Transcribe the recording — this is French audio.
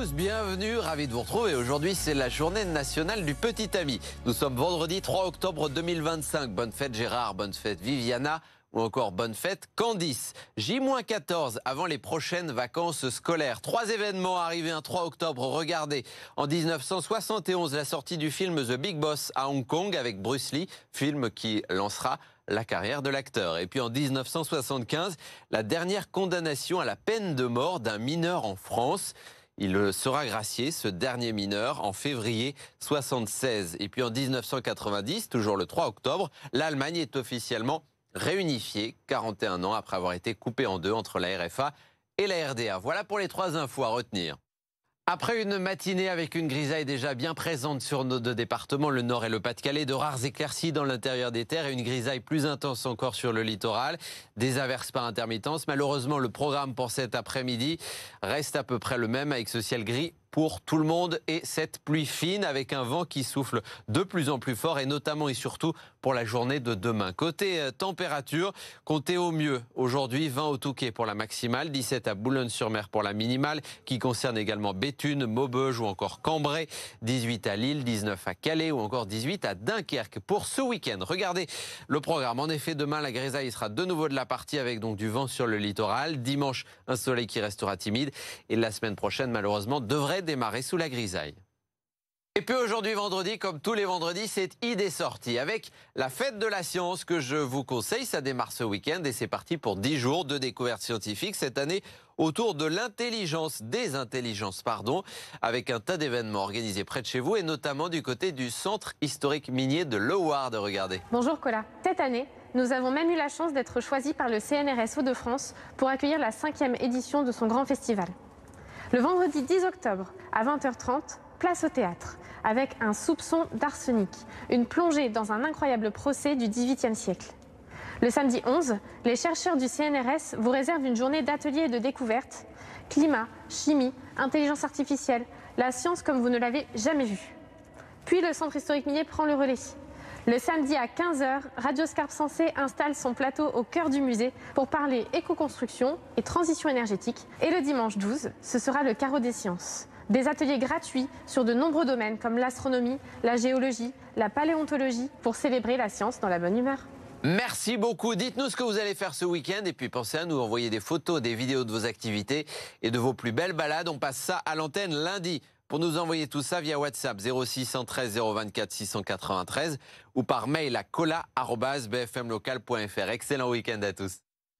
tous, bienvenue, ravi de vous retrouver. Aujourd'hui, c'est la journée nationale du petit ami. Nous sommes vendredi 3 octobre 2025. Bonne fête Gérard, bonne fête Viviana ou encore bonne fête Candice. J-14 avant les prochaines vacances scolaires. 3 événements arrivés un 3 octobre. Regardez, en 1971, la sortie du film The Big Boss à Hong Kong avec Bruce Lee, film qui lancera la carrière de l'acteur. Et puis en 1975, la dernière condamnation à la peine de mort d'un mineur en France. Il sera gracié, ce dernier mineur, en février 1976. Et puis en 1990, toujours le 3 octobre, l'Allemagne est officiellement réunifiée, 41 ans après avoir été coupée en deux entre la RFA et la RDA. Voilà pour les 3 infos à retenir. Après une matinée avec une grisaille déjà bien présente sur nos 2 départements, le Nord et le Pas-de-Calais, de rares éclaircies dans l'intérieur des terres et une grisaille plus intense encore sur le littoral, des averses par intermittence. Malheureusement, le programme pour cet après-midi reste à peu près le même avec ce ciel gris pour tout le monde et cette pluie fine avec un vent qui souffle de plus en plus fort et notamment et surtout pour la journée de demain. Côté température, comptez au mieux aujourd'hui 20 au Touquet pour la maximale, 17 à Boulogne-sur-Mer pour la minimale qui concerne également Béthune, Maubeuge ou encore Cambrai, 18 à Lille, 19 à Calais ou encore 18 à Dunkerque pour ce week-end. Regardez le programme. En effet, demain la grisaille sera de nouveau de la partie avec donc du vent sur le littoral. Dimanche, un soleil qui restera timide et la semaine prochaine malheureusement devrait démarrer sous la grisaille. Et puis aujourd'hui, vendredi, comme tous les vendredis, c'est idées sorties avec la fête de la science que je vous conseille. Ça démarre ce week-end et c'est parti pour 10 jours de découvertes scientifiques cette année autour de des intelligences, avec un tas d'événements organisés près de chez vous et notamment du côté du centre historique minier de Leeuwarden. Regardez. Bonjour Colas. Cette année, nous avons même eu la chance d'être choisis par le CNRS Hauts-de-France pour accueillir la 5e édition de son grand festival. Le vendredi 10 octobre à 20h30, place au théâtre, avec un soupçon d'arsenic, une plongée dans un incroyable procès du XVIIIe siècle. Le samedi 11, les chercheurs du CNRS vous réservent une journée d'ateliers et de découvertes, climat, chimie, intelligence artificielle, la science comme vous ne l'avez jamais vue. Puis le centre historique minier prend le relais. Le samedi à 15h, Radio Scarpe Sensée installe son plateau au cœur du musée pour parler éco-construction et transition énergétique. Et le dimanche 12, ce sera le carreau des sciences. Des ateliers gratuits sur de nombreux domaines comme l'astronomie, la géologie, la paléontologie pour célébrer la science dans la bonne humeur. Merci beaucoup. Dites-nous ce que vous allez faire ce week-end et puis pensez à nous envoyer des photos, des vidéos de vos activités et de vos plus belles balades. On passe ça à l'antenne lundi. Pour nous envoyer tout ça via WhatsApp 0613 024 693 ou par mail à cola@bfmlocal.fr. Excellent week-end à tous.